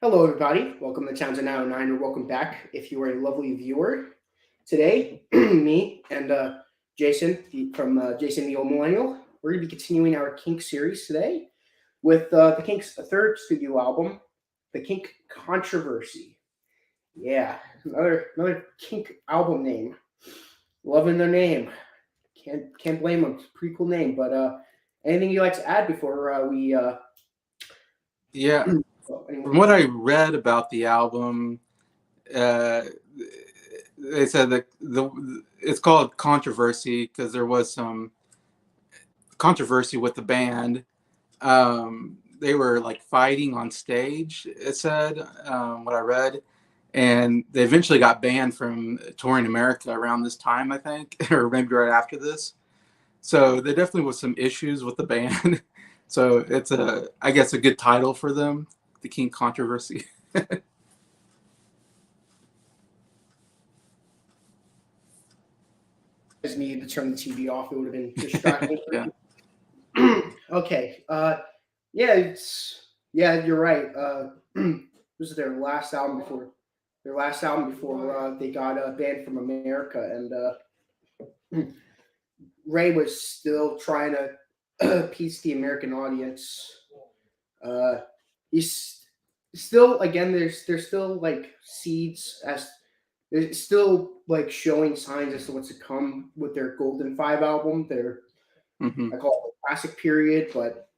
Hello, everybody. Welcome to Townsend 909, or welcome back if you are a lovely viewer. Today, me and Jason from Jason the Old Millennial, we're going to be continuing our Kink series today with the Kinks' third studio album, the Kink Controversy. Yeah, another Kink album name. Loving their name. Can't blame them. It's a pretty cool name. But anything you'd like to add before we? Yeah, from what I read about the album, uh, they said that it's called Controversy because there was some controversy with the band. They were like fighting on stage. It said what I read, and they eventually got banned from touring America around this time, I think, or maybe right after this. So there definitely was some issues with the band. So it's I guess, a good title for them, the King Controversy. Just needed to turn the TV off. It would have been distracting. Yeah. Okay. Yeah, you're right. This is their last album before they got banned from America, and Ray was still trying to piece the American audience. Uh, he's still again. There's still like seeds as there's still like showing signs as to what's to come with their Golden Five album. Their Hmm. I call it the classic period, but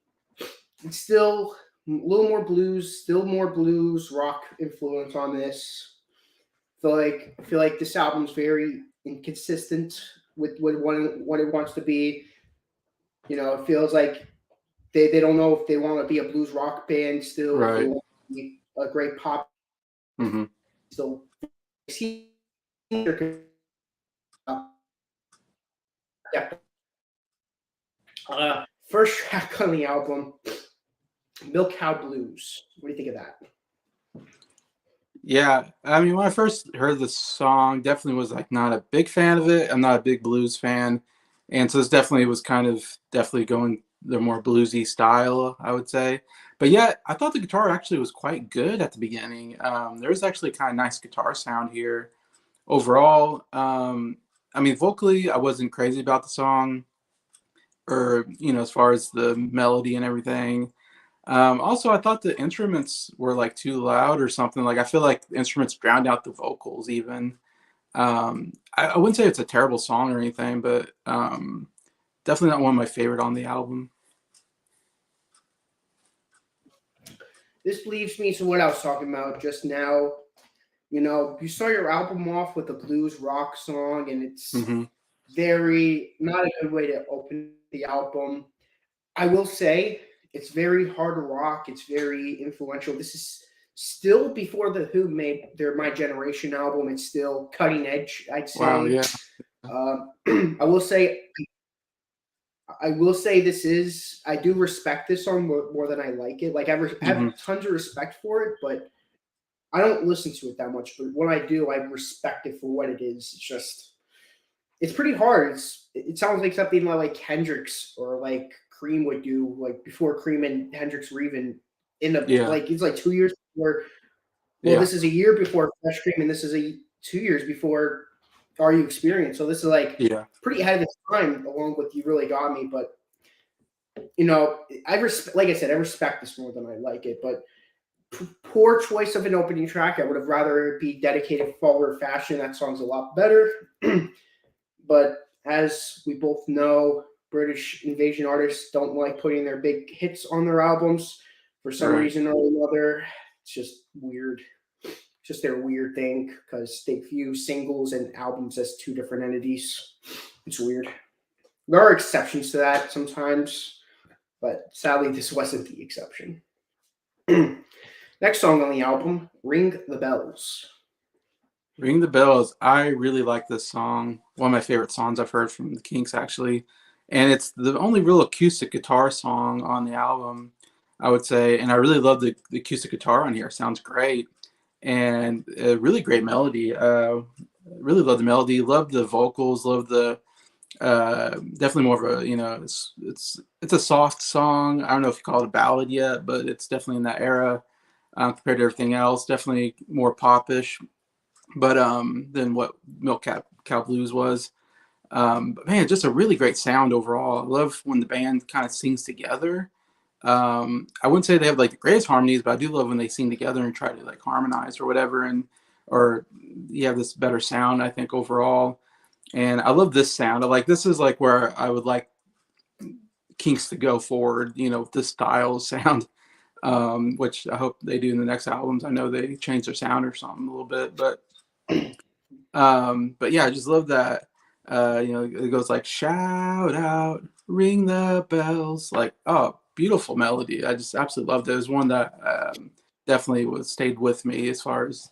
it's still a little more blues, still more blues rock influence on this. I feel like this album's very inconsistent with what it wants to be. It feels like they don't know if they want to be a blues rock band still, if they Right. want to be a great pop Hmm. still. First track on the album, Milk Cow Blues. What do you think of that? Yeah. I mean, when I first heard the song, definitely was like not a big fan of it. I'm not a big blues fan, and so this definitely was kind of definitely going the more bluesy style, I would say. But yeah, I thought the guitar actually was quite good at the beginning. There was actually kind of nice guitar sound here overall. I mean, vocally, I wasn't crazy about the song, or as far as the melody and everything. Also, I thought the instruments were like too loud or something. Like I feel like the instruments drowned out the vocals even. I wouldn't say it's a terrible song or anything, but definitely not one of my favorite on the album. This leads me to what I was talking about just now. You start your album off with a blues rock song, and it's Hmm. very not a good way to open the album. I will say it's very hard rock. It's very influential. This is still before the Who made their My Generation album. It's still cutting edge, I'd Wow. say. Yeah. I will say, this is. I do respect this song more than I like it. Like I have Hmm. tons of respect for it, but I don't listen to it that much. But when I do, I respect it for what it is. It's pretty hard. It sounds like something like Hendrix or like Cream would do, like before Cream and Hendrix were even in the Yeah. like. It's like 2 years before. Well, Yeah. this is a year before Fresh Cream, and this is 2 years before Are You Experienced. So this is like Yeah. pretty ahead of its time, along with You Really Got Me. But like I said, I respect this more than I like it. But poor choice of an opening track. I would have rather it be dedicated forward fashion. That song's a lot better. But as we both know, British invasion artists don't like putting their big hits on their albums for some Right. reason or another. It's just weird. It's just their weird thing because they view singles and albums as two different entities. It's weird. There are exceptions to that sometimes, but sadly, this wasn't the exception. Next song on the album, Ring the Bells. Ring the Bells. I really like this song. One of my favorite songs I've heard from the Kinks, actually. And it's the only real acoustic guitar song on the album, I would say. And I really love the acoustic guitar on here. It sounds great. And a really great melody. Really love the melody. Love the vocals. Love the definitely more of a, it's a soft song. I don't know if you call it a ballad yet, but it's definitely in that era. compared to everything else. Definitely more popish, but than what Milk Cow Blues was. But man, just a really great sound overall. I love when the band kind of sings together. I wouldn't say they have like the greatest harmonies, but I do love when they sing together and try to like harmonize or whatever, and or you have this better sound, I think, overall. And I love this sound. I like this is like where I would like Kinks to go forward, with this style of sound, which I hope they do in the next albums. I know they change their sound or something a little bit, but yeah, I just love that. It goes like shout out, ring the bells, like oh, beautiful melody. I just absolutely loved it. It was one that definitely stayed with me as far as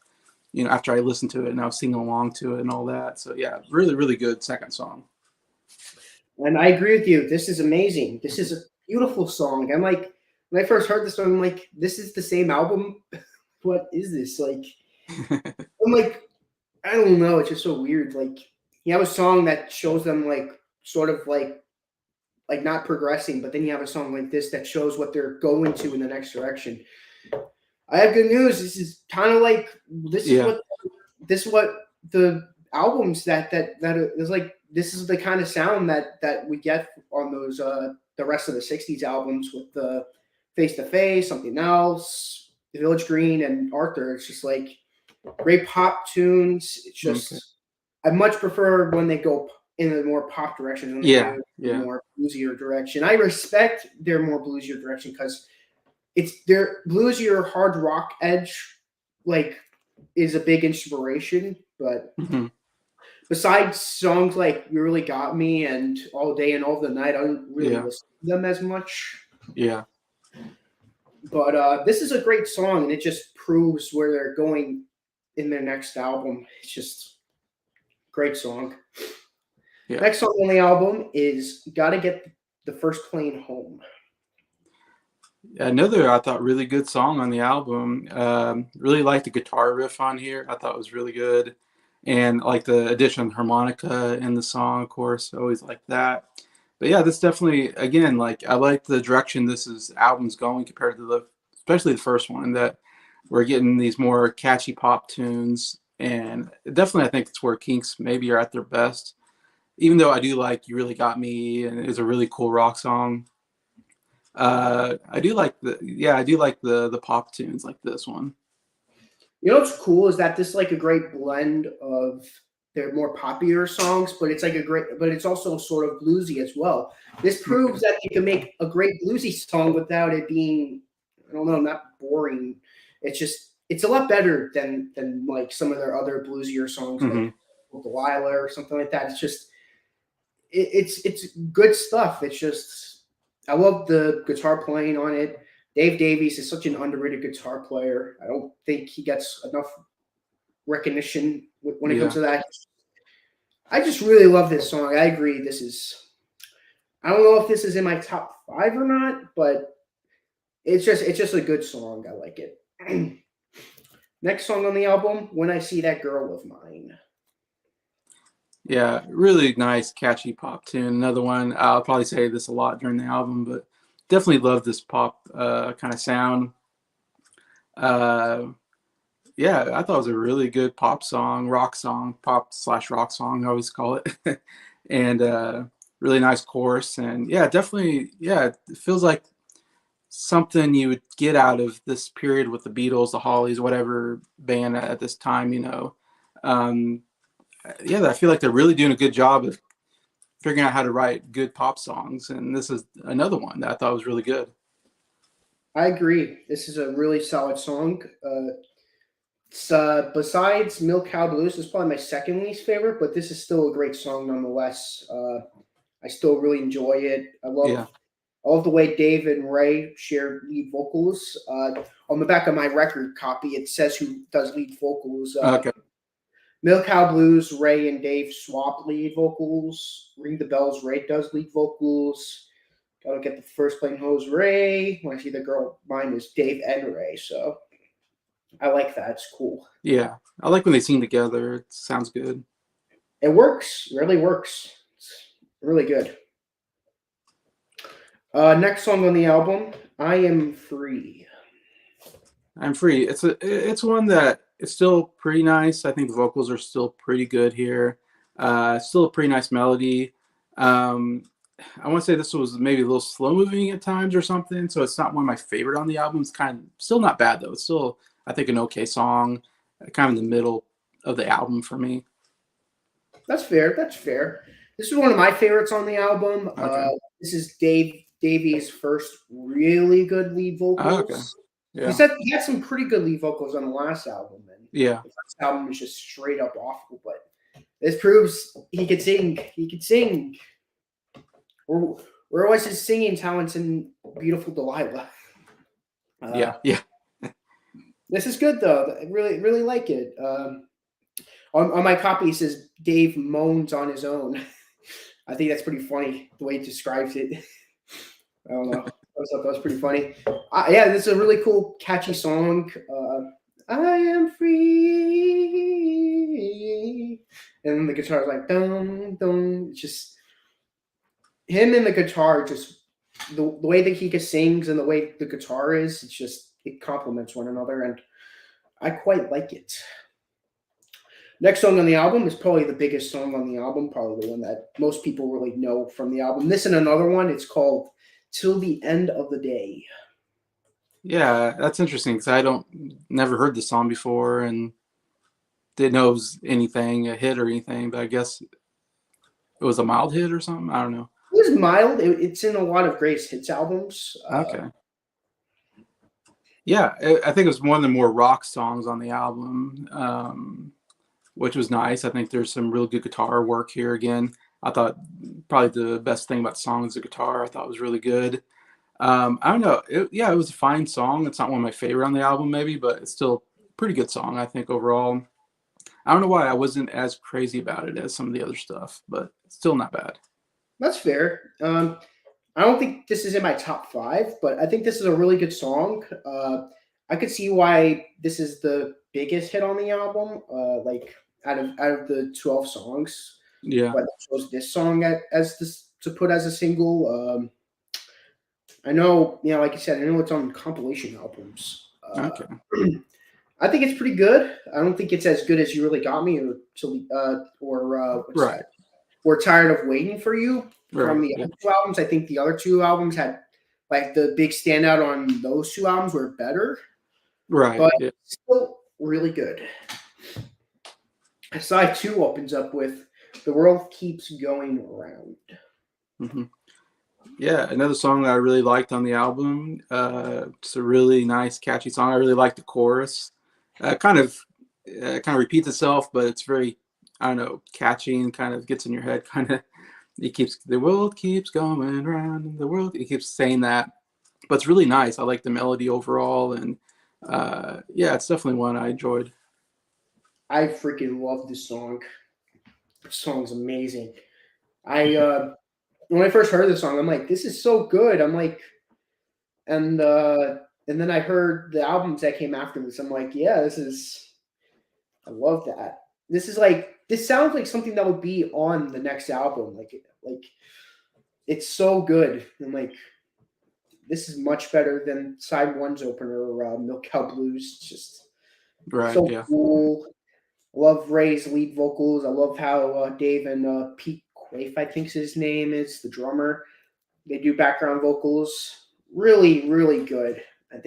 after I listened to it and I was singing along to it and all that. So yeah, really, really good second song. And I agree with you. This is amazing. This is a beautiful song. I'm like, when I first heard this song, I'm like, this is the same album. What is this? Like, I'm like, I don't know. It's just so weird. Like, you have a song that shows them like sort of like not progressing, but then you have a song like this that shows what they're going to in the next direction. I have good news. This is kind of like Yeah. this is what the albums that is like. This is the kind of sound that we get on those the rest of the '60s albums with the Face to Face, Something Else, The Village Green, and Arthur. It's just like great pop tunes. It's just Okay. I much prefer when they go in a more pop direction than they Yeah. do in a Yeah. more bluesier direction. I respect their more bluesier direction because it's their bluesier hard rock edge, like, is a big inspiration. But Hmm. besides songs like "You Really Got Me" and "All Day and All the Night," I don't really Yeah. listen to them as much. Yeah. But this is a great song, and it just proves where they're going in their next album. It's just great song. Yeah. Next song on the album is "Gotta Get the First Plane Home." Another I thought really good song on the album. Really liked the guitar riff on here. I thought it was really good, and like the addition of harmonica in the song, of course. Always like that. But yeah, this definitely again like I like the direction this is album's going compared to especially the first one that we're getting these more catchy pop tunes, and definitely I think it's where Kinks maybe are at their best. Even though I do like "You Really Got Me" and it's a really cool rock song. I do like the pop tunes like this one. You know what's cool is that this is like a great blend of their more popular songs, but it's also sort of bluesy as well. This Okay. proves that you can make a great bluesy song without it being, I don't know, not boring. It's a lot better than like some of their other bluesier songs like Hmm. Delilah or something like that. It's just it's good stuff. It's just I love the guitar playing on it. Dave Davies is such an underrated guitar player. I don't think he gets enough recognition when it comes Yeah. to that. I just really love this song. I agree. This is. I don't know if this is in my top five or not, but it's just a good song. I like it. Next song on the album, "When I See That Girl of Mine." Yeah, really nice, catchy pop tune. Another one. I'll probably say this a lot during the album, but definitely love this pop kind of sound. Uh, yeah, I thought it was a really good pop song, rock song, pop slash rock song. I always call it, and really nice chorus. And yeah, definitely, yeah, it feels like something you would get out of this period with the Beatles, the Hollies, whatever band at this time. Um, yeah, I feel like they're really doing a good job of figuring out how to write good pop songs, and this is another one that I thought was really good. I agree. This is a really solid song. Besides Milk Cow Blues, this is probably my second least favorite, but this is still a great song nonetheless. I still really enjoy it. Yeah. I love the way Dave and Ray share lead vocals. On the back of my record copy, it says who does lead vocals. Okay. Milk Cow Blues, Ray and Dave swap lead vocals. Ring the Bells, Ray does lead vocals. Gotta Get the First Plane Hose, Ray. When I See the Girl, mine is Dave and Ray. So I like that. It's cool. Yeah, I like when they sing together. It sounds good. It works. Really works. It's really good. Next song on the album, "I Am Free." I'm free. It's one that it's still pretty nice. I think the vocals are still pretty good here. Still a pretty nice melody. Um, I want to say this was maybe a little slow moving at times or something, so it's not one of my favorite on the album. It's kind of still not bad though. It's still I think an okay song, kind of in the middle of the album for me. That's fair. That's fair. This is one of my favorites on the album. Okay. This is Davey's first really good lead Okay. vocals. He Yeah. said he had some pretty good lead vocals on the last album, and Yeah. the first album was just straight up awful. But this proves he could sing. He could sing. Where was his singing talents in Beautiful Delilah? Yeah. Yeah. This is good though. I really like it. On my copy, it says Dave moans on his own. I think that's pretty funny the way it describes it. I don't know. I thought that was pretty funny. Yeah, this is a really cool, catchy song. I am free, and then the guitar is like dum dum. It's just him and the guitar. Just the way that he sings and the way the guitar is. It's just it complements one another, and I quite like it. Next song on the album is probably the biggest song on the album, probably the one that most people really know from the album. This and another one, it's called Till the End of the Day. Yeah, that's interesting because I don't never heard the song before and didn't know it was anything a hit or anything. But I guess it was a mild hit or something. I don't know. It was mild. It's in a lot of greatest hits albums. Okay. Yeah, I think it was one of the more rock songs on the album, which was nice. I think there's some real good guitar work here again. I thought probably the best thing about the song is the guitar. I thought it was really good. I don't know. It was a fine song. It's not one of my favorite on the album, maybe, but it's still a pretty good song, I think, overall. I don't know why I wasn't as crazy about it as some of the other stuff, but it's still not bad. That's fair. I don't think this is in my top five, but I think this is a really good song. I could see why this is the biggest hit on the album. Like out of the 12 songs, Yeah. but I chose this song as this to put as a single. I know, like you said, I know it's on compilation albums. Okay. I think it's pretty good. I don't think it's as good as You Really Got Me what's Right. that? We're Tired of Waiting for You from Right. the Yeah. other two albums. I think the other two albums had like the big standout on those two albums were better, Right. but Yeah. still really good. Side two opens up with The World Keeps Going Around. hmm Yeah, another song that I really liked on the album. It's a really nice, catchy song. I really like the chorus. Kind of repeats itself, but it's very, I don't know, catchy and kind of gets in your head. Kind of, it keeps the world keeps going round, and the world. It keeps saying that, but it's really nice. I like the melody overall, and yeah, it's definitely one I enjoyed. I freaking love this song. This song's amazing. I when I first heard this song, I'm like, this is so good. I'm like, and then I heard the albums that came after this. I'm like, yeah, I love that. This sounds like something that would be on the next album. Like it's so good. I'm like, this is much better than side one's opener, Milk Cow Blues. It's just Right? so Yeah. cool. I love Ray's lead vocals. I love how Dave and Pete Quaife, I think his name is, the drummer, they do background vocals. Really, really good. I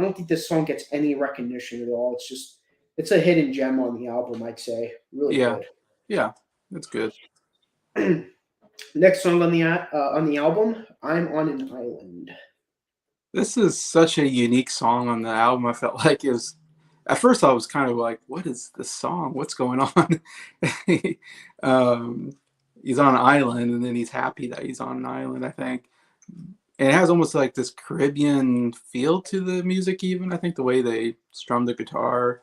don't think this song gets any recognition at all. It's a hidden gem on the album, I'd say. Really Yeah. Yeah. That's good. good. Next song on the album, I'm on an Island. This is such a unique song on the album. I felt like it was at first I was kind of like, what is this song? What's going on? um, he's on an island and then he's happy that he's on an island, I think. And it has almost like this Caribbean feel to the music, even I think the way they strum the guitar.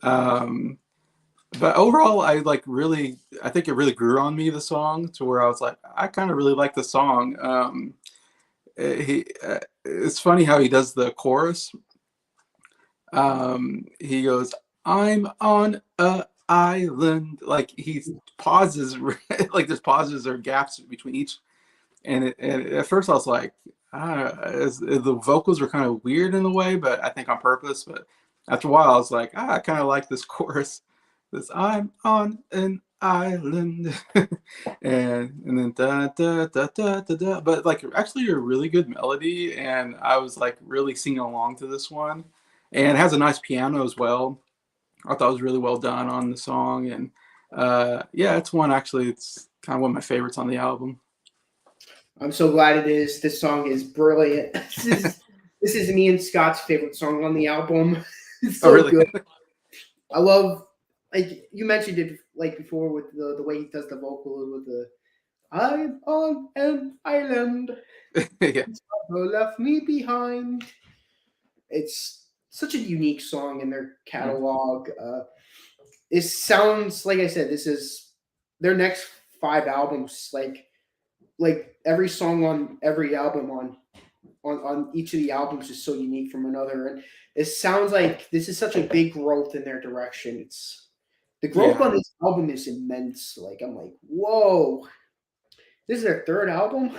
Um, but overall, I think it really grew on me, the song, to where I was like, I kind of really like the song. It's funny how he does the chorus. He goes, I'm on a island. Like he pauses, like there's pauses or gaps between each. And at first I was like, the vocals were kind of weird in a way, but I think on purpose. But after a while, I was like, I kind of like this chorus. This I'm on an island, and then da da da da da da. But like, actually, a really good melody, and I was like really singing along to this one, and it has a nice piano as well. I thought it was really well done on the song, and yeah, it's one actually. It's kind of one of my favorites on the album. I'm so glad it is. This song is brilliant. This is me and Scott's favorite song on the album. It's Oh, so really? good. I love, like you mentioned it like before with the way he does the vocal with the I'm on an island. Yeah, Who left me behind. It's such a unique song in their mm, catalog. It sounds like I said. This is their next 5 albums. Like every song on every album on each of the albums is so unique from another, and it sounds like this is such a big growth in their direction. It's the growth yeah, on this album is immense. Like I'm like, whoa, this is their third album.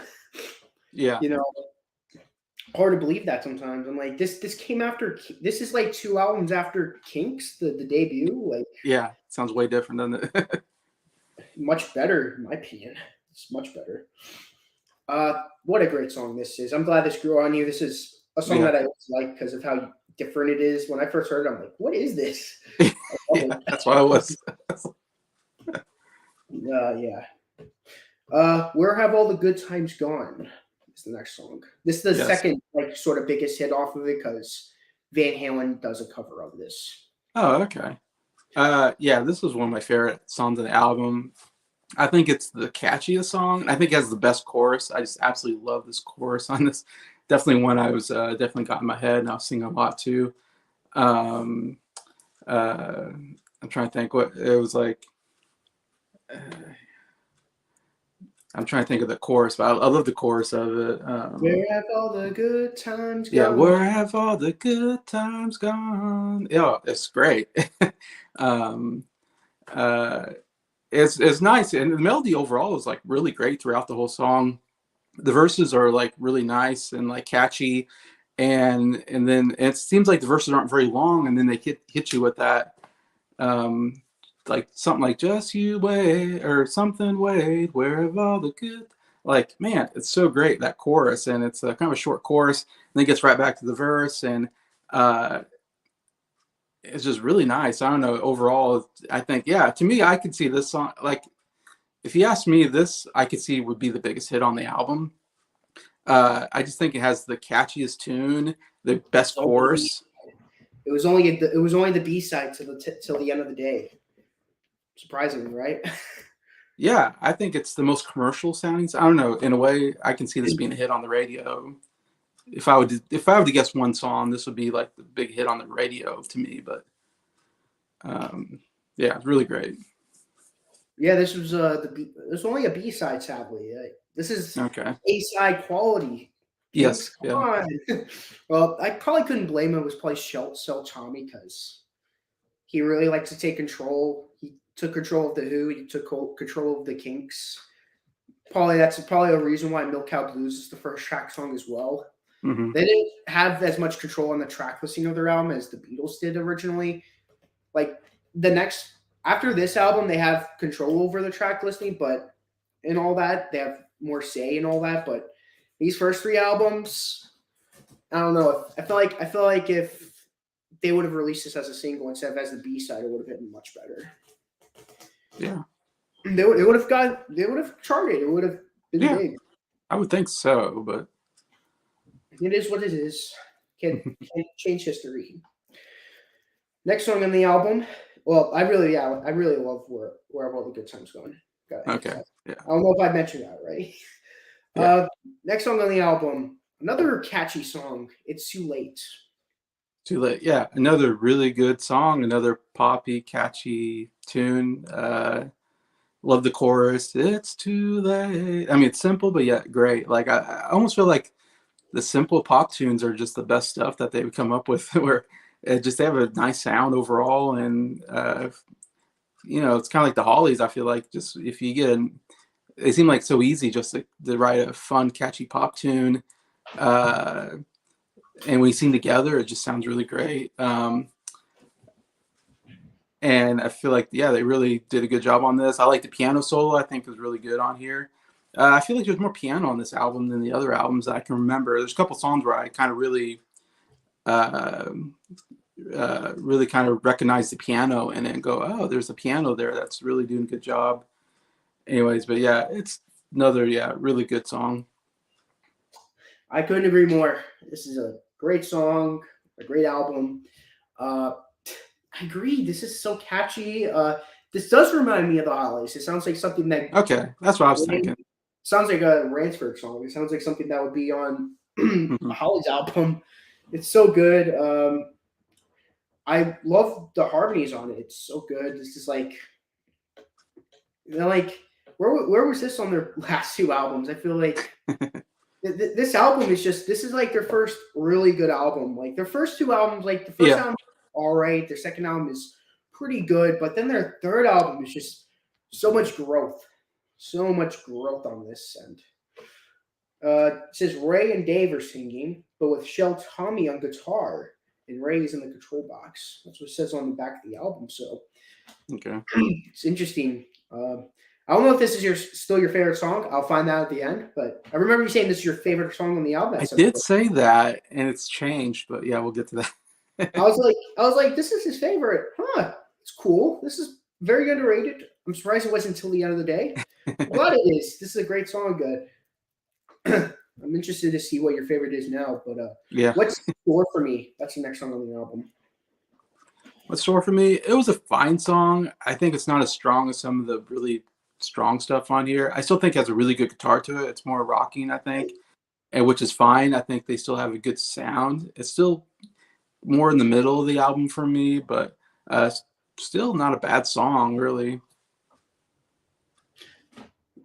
yeah, You know, hard to believe that sometimes. I'm like, this came after. This is like 2 albums after Kinks, the debut. Like yeah. Sounds way different than the. much better, in my opinion. It's much better. What a great song this is. I'm glad this grew on you. This is a song Yeah, that I like because of how different it is. When I first heard it, I'm like, what is this? I love yeah. That's what I was. it. Yeah. Where have all the good times gone? Is the next song. This is the Yes. second like sort of biggest hit off of it because Van Halen does a cover of this. Oh, okay. Yeah, this was one of my favorite songs on the album. I think it's the catchiest song. I think it has the best chorus. I just absolutely love this chorus on this. Definitely one I was definitely got in my head, and I was singing a lot too. Um, uh, I'm trying to think what it was like. Uh, I'm trying to think of the chorus, but I love the chorus of it. Where have all the good times Yeah, gone? where have all the good times gone? Yeah, it's great. um, uh, it's nice, and the melody overall is like really great throughout the whole song. The verses are like really nice and like catchy, and then it seems like the verses aren't very long, and then they hit you with that um, like something like just you wait or something wait where have all the good, like man, it's so great that chorus, and it's a kind of a short chorus, and then it gets right back to the verse, and uh, it's just really nice. I don't know, overall I think, yeah, to me I could see this song, like if you ask me, this I could see would be the biggest hit on the album. I just think it has the catchiest tune, the best So the chorus. it was only the B side till the end of the day. Surprisingly, right? Yeah, I think it's the most commercial sounding. I don't know. In a way, I can see this being a hit on the radio. If I were to guess one song, this would be like the big hit on the radio to me. But um, yeah, it's really great. Yeah, this was there's only a B side, sadly. This is Okay. A side quality. Kinks, Yes. come Yeah. on. Well, I probably couldn't blame him. It was probably Sel Tommy because he really likes to take control. He took control of the Who. He took control of the Kinks. Probably that's probably a reason why Milk Cow Blues is the first track song as well. Hmm. They didn't have as much control on the track listing of their album as the Beatles did originally. Like the next after this album, they have control over the track listing, but and all that they have more say and all that. But these first 3 albums, I don't know. I feel like if they would have released this as a single instead of as the B side, it would have been much better. Yeah. They would have charted. It would have been Yeah. big. I would think so, but It is what it is. Can't change history. Next song on the album. Well, I really love where have all the good times going. Gotta okay. emphasize. Yeah. I don't know if I mentioned that right. Yeah. Next song on the album, another catchy song. It's too late. Too late. Yeah. Another really good song. Another poppy, catchy tune. Love the chorus. It's too late. I mean, it's simple, but yet great. Like I almost feel like the simple pop tunes are just the best stuff that they've come up with. Where it just they have a nice sound overall, and it's kind of like the Hollies. I feel like just if you get, they seem like so easy just to write a fun, catchy pop tune. and we sing together, it just sounds really great. And I feel like, yeah, they really did a good job on this. I like the piano solo. I think was really good on here. I feel like there's more piano on this album than the other albums that I can remember. There's a couple songs where I kind of uh, really kind of recognize the piano in it and go, oh, there's a piano there. That's really doing a good job. Anyways, but yeah, it's another, really good song. I couldn't agree more. This is a great song, a great album. Uh, I agree. This is so catchy. This does remind me of the Hollies. It sounds like something that Okay, that's what I was thinking. sounds like a Ransford song. It sounds like something that would be on a Hmm. Hollies album. It's so good. I love the harmonies on it. It's so good. This is like, like where was this on their last two albums? I feel like this album is just this is like their first really good album. Like their first two albums, like the first Yeah, album, all right. Their second album is pretty good, but then their third album is just so much growth on this. And it says Ray and Dave are singing, but with Shell Tommy on guitar and Ray is in the control box. That's what it says on the back of the album. So okay. it's interesting. I don't know if this is still your favorite song. I'll find out at the end. But I remember you saying this is your favorite song on the album I at some did point. say that, and it's changed, but yeah, we'll get to I that. was like, this is his favorite. Huh? It's cool. This is very underrated. I'm surprised it wasn't until the end of the day. I'm glad it is. This is a great song. Good. I'm interested to see what your favorite is now. But Yeah. what's Score for Me? That's the next song on the album. What's Sore for Me? It was a fine song. I think it's not as strong as some of the really strong stuff on here. I still think it has a really good guitar to it. It's more rocking, I think, and which is fine. I think they still have a good sound. It's still more in the middle of the album for me, but still not a bad song, really.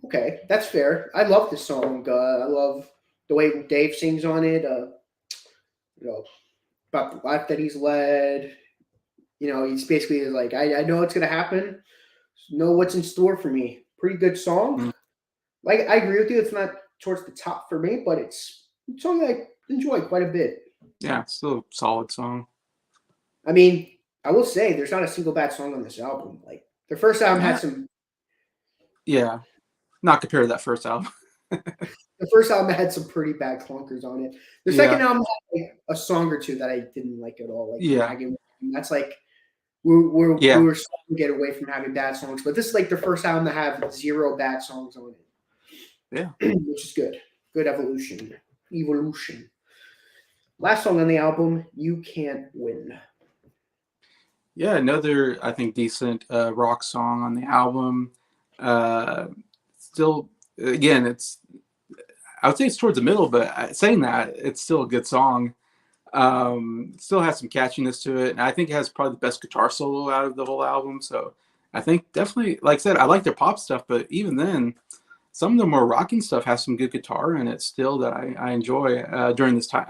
Okay, that's fair. I love this song. I love the way Dave sings on it. You know, about the life that he's led. You know, he's basically like, I know it's gonna happen. Know what's in store for me. Pretty good song. Mm, Like I agree with you. It's not towards the top for me, but it's a song that I enjoy quite a bit. yeah, still a solid song. I mean, I will say there's not a single bad song on this album. Like the first album had Uh, some. yeah, not compared to that first album. The first album had some pretty bad clunkers on it. The second Yeah, album had like a song or two that I didn't like at all, like yeah, Wagon. That's like we yeah, were starting to get away from having bad songs, but this is like the first album to have zero bad songs on yeah. it, which is good. Good evolution. Last song on the album, "You Can't Win." Yeah, another I think decent rock song on the album. Uh, Still, again, it's I would say it's towards the middle, but saying that it's still a good song. Still has some catchiness to it, and I think it has probably the best guitar solo out of the whole album. So I think definitely, like I said, I like their pop stuff, but even then, some of the more rocking stuff has some good guitar in it still that I enjoy during this time.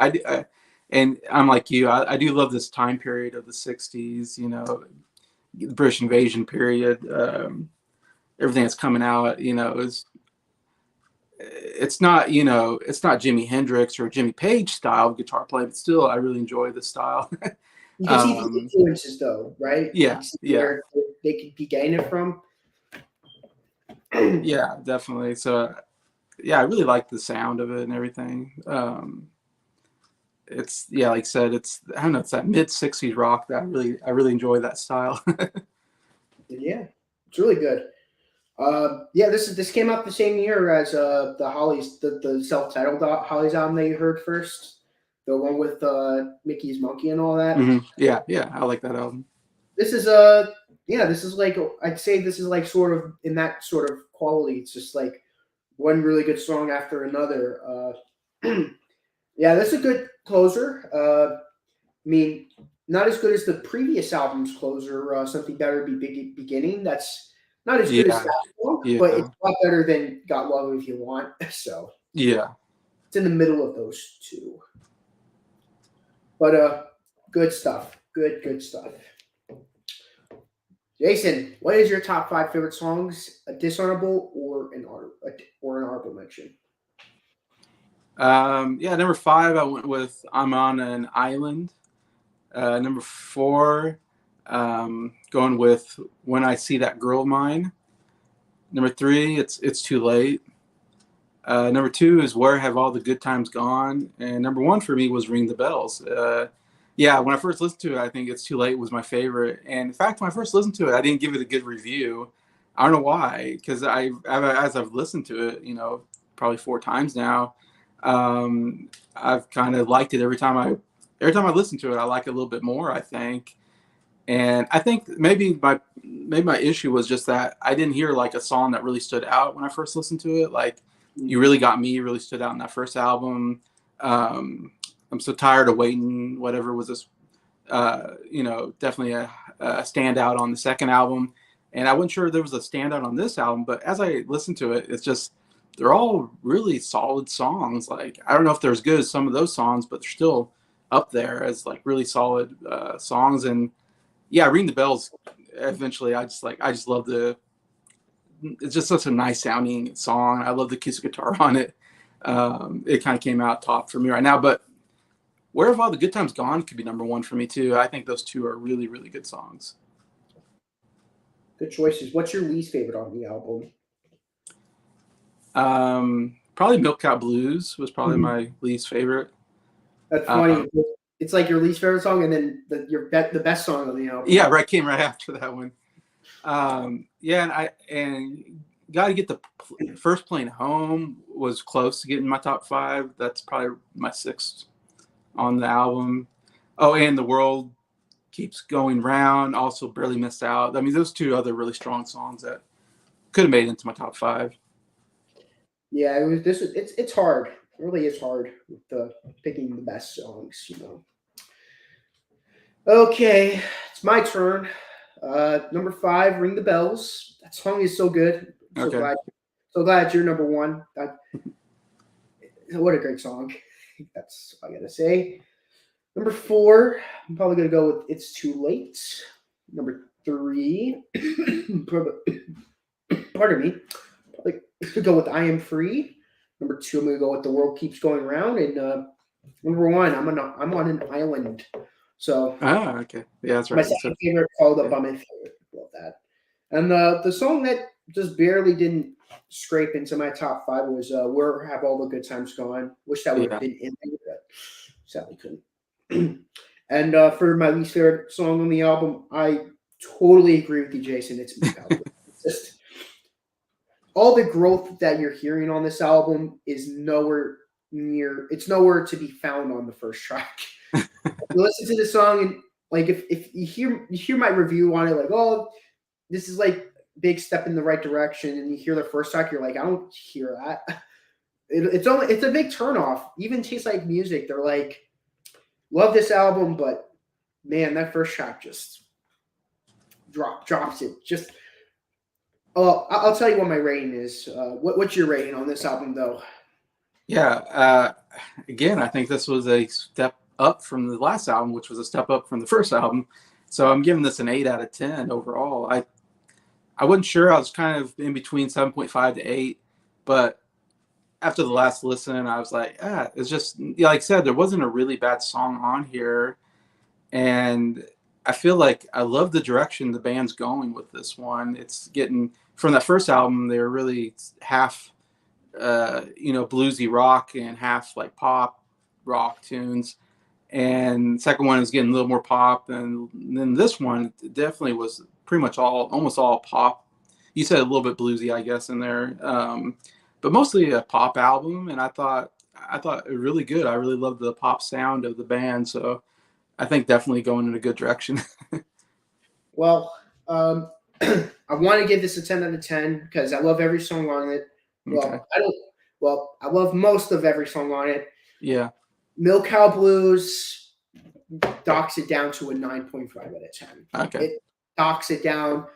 And I'm like you, I do love this time period of the '60s. You know, the British invasion period. Everything that's coming out, is it's not it's not Jimi Hendrix or Jimmy Page style of guitar playing, but still I really enjoy the style. You can see the um, influences, though, right? You yeah, can see yeah, where they could be getting it from. yeah, definitely. So yeah, I really like the sound of it and everything. It's like I said, it's I don't know, it's that mid '60s rock that I really enjoy that style. Yeah, it's really good. Yeah, this came out the same year as the Hollies, the self-titled Hollies album that you heard first, the one with Mickey's Monkey and all that. Yeah, yeah, I like that album. This is yeah, this is like I'd say this is like sort of in that sort of quality. It's just like one really good song after another. Yeah, this is a good closer. I mean, not as good as the previous album's closer, Something Better Be Beginning. That's not as good as Yeah, that song, but yeah, it's a lot better than Got Love If You Want. So yeah. it's in the middle of those two. But good stuff. Good stuff. Jason, what is your top five favorite songs? A dishonorable or an honorable mention? Yeah, number 5, I went with "I'm on an Island." Number 4, going with "When I See That Girl of Mine." Number 3, it's Too Late. Number 2 is "Where Have All the Good Times Gone?" And number 1 for me was "Ring the Bells." Yeah, when I first listened to it, I think "It's Too Late" was my favorite. And in fact, when I first listened to it, I didn't give it a good review. I don't know why, because as I've listened to it, probably 4 times now, I've kind of liked it every time I listen to it. I like it a little bit more, I think. And I think maybe my issue was just that I didn't hear like a song that really stood out when I first listened to it. Like "You Really Got Me" really stood out in that first album. "I'm So Tired of Waiting," whatever was this, definitely a standout on the second album. And I wasn't sure there was a standout on this album, but as I listened to it, it's just they're all really solid songs. Like I don't know if they're as good as some of those songs, but they're still up there as like really solid songs. And yeah, "Ring the Bells." Eventually, I just love it's just such a nice sounding song. I love the acoustic guitar on it. It kind of came out top for me right now. But "Where Have All the Good Times Gone" could be number 1 for me too. I think those two are really, really good songs. Good choices. What's your least favorite on the album? Probably "Milk Cow Blues" was probably my least favorite. That's Uh, funny. It's like your least favorite song, and then the best song on the album. yeah, right, came right after that one. Yeah, and got to get the First Plane Home was close to getting my top 5. That's probably my 6th on the album. Oh, and "The World Keeps Going Round" also barely missed out. I mean, those two other really strong songs that could have made it into my top 5. Yeah, it was. It's hard. It really is hard with the picking the best songs. Okay, it's my turn. Number 5, "Ring the Bells." That song is so good. I'm Okay. so glad it's your number 1. What a great song. That's all I gotta say. Number 4, I'm probably gonna go with "It's Too Late." Number 3, pardon me, probably go with "I Am Free." Number 2, I'm gonna go with "The World Keeps Going Round," and number 1, I'm on an island. So Okay. Yeah, that's my right. So, second favorite followed up yeah. by my favorite. Love that. And the song that just barely didn't scrape into my top 5 was "Where Have All the Good Times Gone." Wish that would have Yeah. been in there, but sadly couldn't. And for my least favorite song on the album, I totally agree with you, Jason. It's Milk Album. It's just all the growth that you're hearing on this album is nowhere near. It's nowhere to be found on the first track. You listen to the song and like if you hear my review on it, like, oh, this is like big step in the right direction, and you hear the first track, you're like, I don't hear that. It's a big turnoff. Even Tastes Like Music, they're like, love this album, but man, that first track just drops it. Just I'll tell you what my rating is. What's your rating on this album, though? Yeah. Again, I think this was a step up from the last album, which was a step up from the first album. So I'm giving this an 8 out of 10 overall. I wasn't sure. I was kind of in between 7.5 to 8, but after the last listen, I was like, it's just, yeah, like I said, there wasn't a really bad song on here. And I feel like I love the direction the band's going with this one. It's getting from that first album, they were really half, bluesy rock and half like pop rock tunes. And second one is getting a little more pop. And then this one definitely was pretty much almost all pop. You said a little bit bluesy, I guess, in there. But mostly a pop album. And I thought it really good. I really loved the pop sound of the band. So I think definitely going in a good direction. Well, I want to give this a 10 out of 10 because I love every song on it. Okay. Well, I don't. Well, I love most of every song on it. Yeah. Milk Cow Blues docks it down to a 9.5 out of 10. Okay. It docks it down.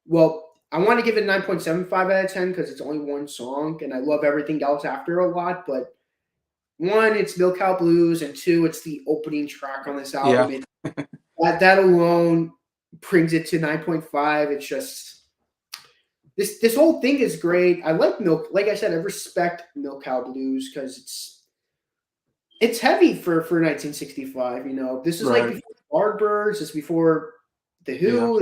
Well, I want to give it 9.75 out of 10 because it's only one song and I love everything else after a lot. But one, it's Milk Cow Blues, and two, it's the opening track on this Yeah. album. That alone brings it to 9.5. It's just this whole thing is great. I like Milk. Like I said, I respect Milk Cow Blues because it's heavy for 1965. You know, this is like Right. before Yardbirds. This is before the Yeah. Who.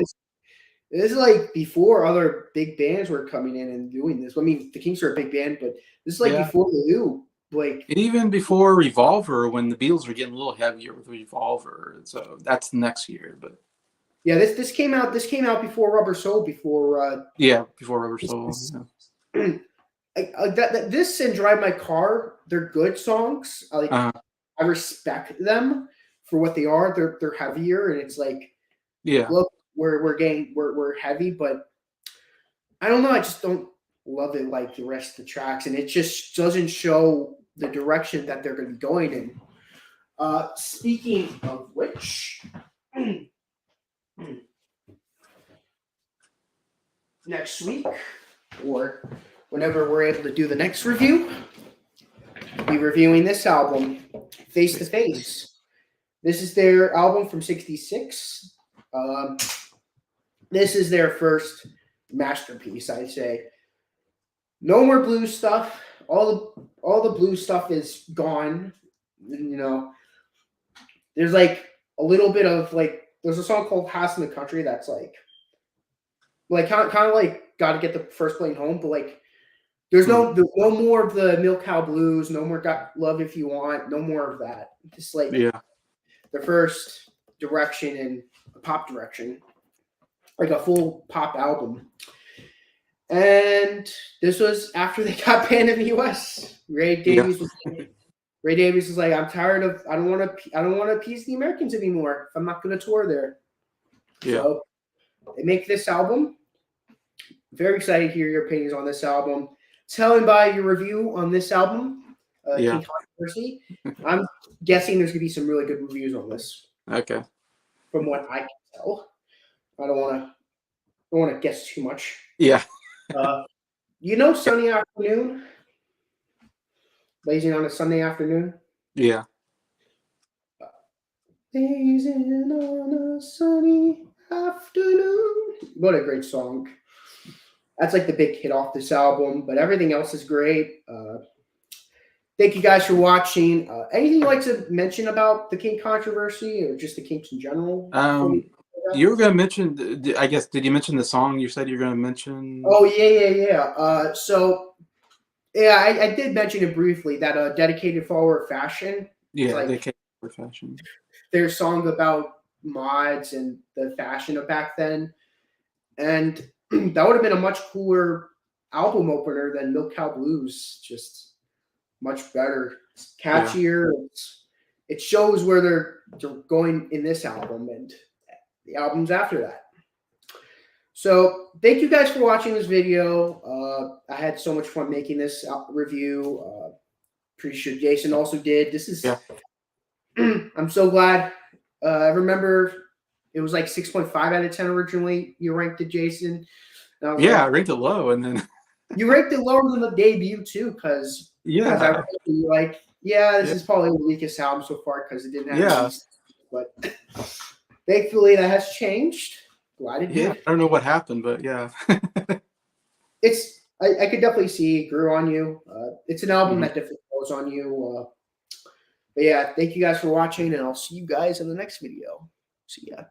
This is like before other big bands were coming in and doing this. I mean, the Kinks are a big band, but this is like Yeah. before the Who. Like, And even before Revolver, when the Beatles were getting a little heavier with Revolver, so that's the next year. But yeah, this came out. This came out before Rubber Soul. Before yeah, before Rubber this, Soul. this, Yeah. this and Drive My Car. They're good songs. Uh, I respect them for what they are. They're heavier, and it's like, yeah. look, we're heavy, but I don't know. I just don't love it like the rest of the tracks, and it just doesn't show the direction that they're going to be going in. Speaking of which, next week or whenever we're able to do the next review, we'll be reviewing this album, Face to Face. This is their album from '66. This is their first masterpiece, I'd say. No more blues stuff. All the blues stuff is gone. You know, there's like a little bit of like there's a song called "House in the Country" that's like kind of like got to get the first plane home, but like there's no more of the Milk Cow Blues, no more "Got Love If You Want," no more of that. Just like Yeah. the first direction in a pop direction, like a full pop album. And this was after they got banned in the U.S. Ray Davies was like, I'm tired of. I don't want to appease the Americans anymore. If I'm not going to tour there, Yeah. so they make this album. Very excited to hear your opinions on this album. Tell me by your review on this album, Yeah. Kontroversy. I'm guessing there's going to be some really good reviews on this. Okay. From what I can tell, I don't want to guess too much. Yeah. You know, Sunny Afternoon, Blazing on a Sunday Afternoon. Yeah. Blazing on a sunny afternoon. What a great song. That's like the big hit off this album, but everything else is great. Thank you guys for watching. Anything you'd like to mention about the Kink controversy or just the Kinks in general? You were going to mention, I guess, did you mention the song you said you were going to mention? Oh, yeah. So, yeah, I did mention it briefly that a dedicated follower of fashion. Yeah, like, dedicated for fashion. Their song about mods and the fashion of back then. And that would have been a much cooler album opener than Milk Cow Blues. Just much better. It's catchier. Yeah. It shows where they're going in this album and the albums after that. So thank you guys for watching this video. I had so much fun making this review. Pretty sure Jason also did. This is I'm so glad. I remember it was like 6.5 out of 10 originally. You ranked it, Jason. I ranked it low, and then you ranked it lower than the debut too, because I remember you were like, this is probably the weakest album so far because it didn't have these. But thankfully that has changed. Glad it did. I don't know what happened, but yeah. I could definitely see it grew on you. It's an album that definitely grows on you. But yeah, thank you guys for watching, and I'll see you guys in the next video. See ya.